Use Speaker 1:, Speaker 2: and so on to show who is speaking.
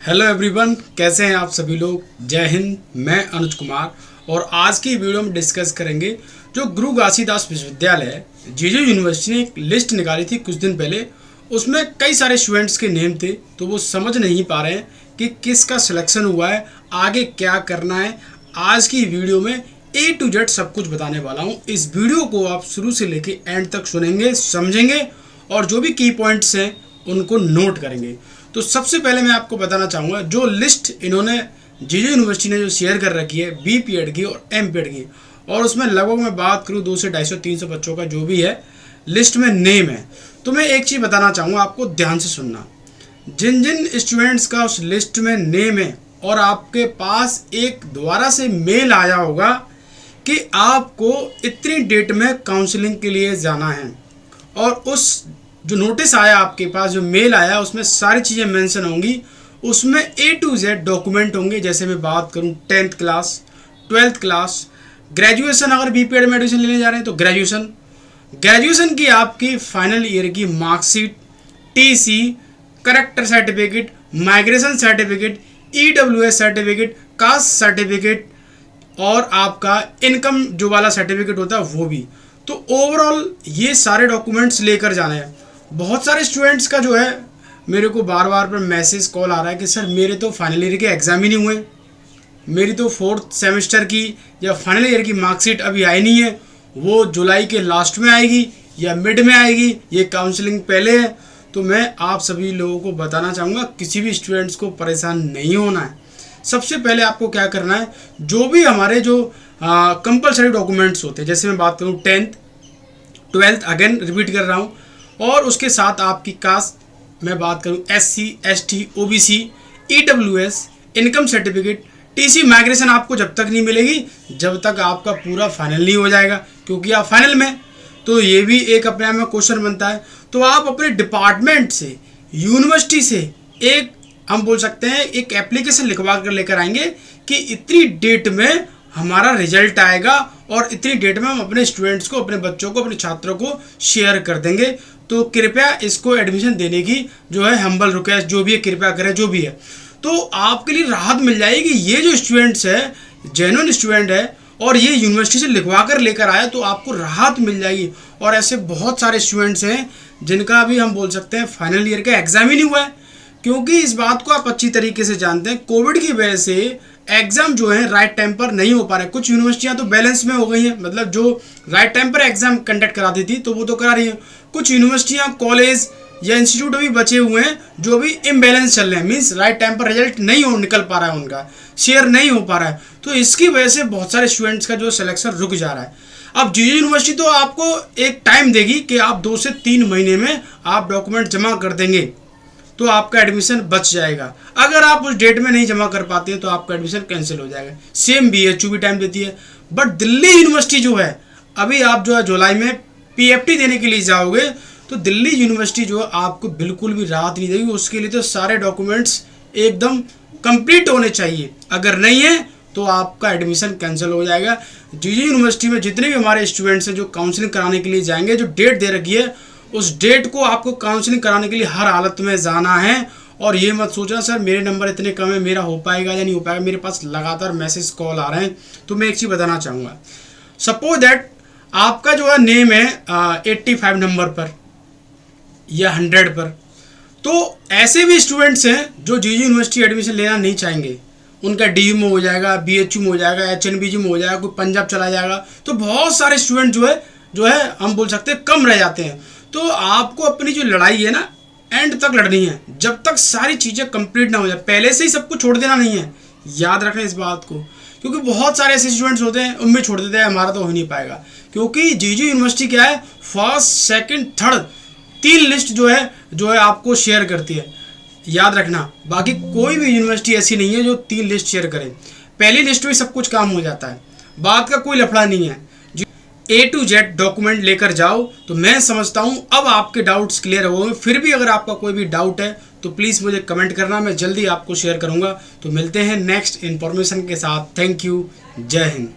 Speaker 1: Hello everyone, कैसे हैं आप सभी लोग। जय हिंद। मैं अनुज कुमार और आज की वीडियो में डिस्कस करेंगे जो गुरु घासीदास विश्वविद्यालय है, जीजू यूनिवर्सिटी ने एक लिस्ट निकाली थी कुछ दिन पहले। उसमें कई सारे स्टूडेंट्स के नेम थे, तो वो समझ नहीं पा रहे हैं कि किसका सिलेक्शन हुआ है, आगे क्या करना है। आज की वीडियो में A to Z सब कुछ बताने वाला हूँ। इस वीडियो को आप शुरू से लेके एंड तक सुनेंगे, समझेंगे और जो भी की पॉइंट्स हैं उनको नोट करेंगे। तो सबसे पहले मैं आपको बताना चाहूँगा, जो लिस्ट इन्होंने जीजू यूनिवर्सिटी ने जो शेयर कर रखी है BPED की और MPED की, और उसमें लगभग मैं बात करूँ 200 250 300 बच्चों का जो भी है लिस्ट में नेम है। तो मैं एक चीज़ बताना चाहूँगा, आपको ध्यान से सुनना। जिन जिन स्टूडेंट्स का उस लिस्ट में नेम है और आपके पास एक दोबारा से मेल आया होगा कि आपको इतनी डेट में काउंसलिंग के लिए जाना है, और उस जो नोटिस आया आपके पास, जो मेल आया, उसमें सारी चीज़ें मेंशन होंगी। उसमें A to Z डॉक्यूमेंट होंगे। जैसे मैं बात करूं 10th class, 12th class, graduation, अगर BPED में एडमिशन लेने जा रहे हैं तो ग्रेजुएशन की आपकी फाइनल ईयर की marksheet, TC, character certificate, migration certificate, EWS certificate, caste certificate और आपका इनकम जो वाला सर्टिफिकेट होता है वो भी। तो ओवरऑल ये सारे डॉक्यूमेंट्स लेकर जाने हैं। बहुत सारे स्टूडेंट्स का जो है मेरे को बार बार पर मैसेज कॉल आ रहा है कि सर मेरे तो फाइनल ईयर के एग्ज़ाम ही नहीं हुए, मेरी तो 4th सेमेस्टर की या फाइनल ईयर की मार्कशीट अभी आई नहीं है, वो जुलाई के लास्ट में आएगी या मिड में आएगी, ये काउंसलिंग पहले है। तो मैं आप सभी लोगों को बताना चाहूँगा, किसी भी स्टूडेंट्स को परेशान नहीं होना है। सबसे पहले आपको क्या करना है, जो भी हमारे जो कंपलसरी डॉक्यूमेंट्स होते हैं, जैसे मैं बात करूँ 10th 12th, अगेन रिपीट कर रहा हूँ, और उसके साथ आपकी कास्ट, मैं बात करूँ SC ST OBC, EWS, income certificate, TC, migration आपको जब तक नहीं मिलेगी जब तक आपका पूरा फाइनल नहीं हो जाएगा, क्योंकि आप फाइनल में। तो ये भी एक अपने आप में क्वेश्चन बनता है। तो आप अपने डिपार्टमेंट से, यूनिवर्सिटी से एक, हम बोल सकते हैं, एक एप्लीकेशन लिखवा कर लेकर आएंगे कि इतनी डेट में हमारा रिजल्ट आएगा और इतनी डेट में हम अपने स्टूडेंट्स को, अपने बच्चों को, अपने छात्रों को शेयर कर देंगे। तो कृपया इसको एडमिशन देने की जो है हम्बल रिक्वेस्ट, जो भी है कृपया करें, जो भी है। तो आपके लिए राहत मिल जाएगी। ये जो स्टूडेंट्स है, जेन्युइन स्टूडेंट है और ये यूनिवर्सिटी से लिखवा कर लेकर आया, तो आपको राहत मिल जाएगी। और ऐसे बहुत सारे स्टूडेंट्स हैं जिनका भी हम बोल सकते हैं फाइनल ईयर का एग्ज़ाम ही नहीं हुआ है, क्योंकि इस बात को आप अच्छी तरीके से जानते हैं, कोविड की वजह से एग्ज़ाम जो है राइट टाइम पर नहीं हो पा रहे। कुछ यूनिवर्सिटियां तो बैलेंस में हो गई हैं, मतलब जो राइट टाइम पर एग्ज़ाम कंडक्ट कराती थी तो वो तो करा रही हैं। कुछ यूनिवर्सिटियां, कॉलेज या इंस्टीट्यूट अभी बचे हुए हैं जो भी इम्बैलेंस चल रहे हैं, मीन्स राइट टाइम पर रिजल्ट नहीं निकल पा रहा है, उनका शेयर नहीं हो पा रहा है। तो इसकी वजह से बहुत सारे स्टूडेंट्स का जो सिलेक्शन रुक जा रहा है। अब जीजू यूनिवर्सिटी तो आपको एक टाइम देगी कि आप 2 से 3 महीने में आप डॉक्यूमेंट जमा कर देंगे तो आपका एडमिशन बच जाएगा। अगर आप उस डेट में नहीं जमा कर पाते हैं तो आपका एडमिशन कैंसिल हो जाएगा। सेम BHU भी टाइम देती है, बट दिल्ली यूनिवर्सिटी जो है, अभी आप जो है जुलाई में PFT देने के लिए जाओगे तो दिल्ली यूनिवर्सिटी जो है आपको बिल्कुल भी राहत नहीं देगी। उसके लिए तो सारे डॉक्यूमेंट्स एकदम कंप्लीट होने चाहिए, अगर नहीं है तो आपका एडमिशन कैंसिल हो जाएगा। जीजू यूनिवर्सिटी में जितने भी हमारे स्टूडेंट्स हैं जो काउंसलिंग कराने के लिए जाएंगे, जो डेट दे रखी है उस डेट को आपको काउंसलिंग कराने के लिए हर हालत में जाना है। और ये मत सोचना सर मेरे नंबर इतने कम है, मेरा हो पाएगा या नहीं हो पाएगा। मेरे पास लगातार मैसेज कॉल आ रहे हैं। तो मैं एक चीज़ बताना चाहूँगा, सपोज दैट आपका जो है नेम है 85 नंबर पर या 100 पर, तो ऐसे भी स्टूडेंट्स हैं जो जीजू यूनिवर्सिटी एडमिशन लेना नहीं चाहेंगे। उनका DU में हो जाएगा, BHU में हो जाएगा, HNBG में हो जाएगा, कोई पंजाब चला जाएगा। तो बहुत सारे स्टूडेंट जो है हम बोल सकते हैं कम रह जाते हैं। तो आपको अपनी जो लड़ाई है ना, एंड तक लड़नी है, जब तक सारी चीज़ें कंप्लीट ना हो जाए। पहले से ही सब कुछ छोड़ देना नहीं है, याद रखें इस बात को, क्योंकि बहुत सारे ऐसे स्टूडेंट्स होते हैं उनमें छोड़ देते हैं हमारा तो हो नहीं पाएगा। क्योंकि जीजू यूनिवर्सिटी क्या है, फर्स्ट, सेकंड, थर्ड 3 लिस्ट जो है आपको शेयर करती है, याद रखना। बाकी कोई भी यूनिवर्सिटी ऐसी नहीं है जो 3 लिस्ट शेयर करे। पहली लिस्ट में सब कुछ काम हो जाता है, बात का कोई लफड़ा नहीं है। A to Z डॉक्यूमेंट लेकर जाओ। तो मैं समझता हूँ अब आपके डाउट्स क्लियर हो गए। फिर भी अगर आपका कोई भी डाउट है तो प्लीज़ मुझे कमेंट करना, मैं जल्दी आपको शेयर करूँगा। तो मिलते हैं नेक्स्ट इन्फॉर्मेशन के साथ। Thank you. जय हिंद।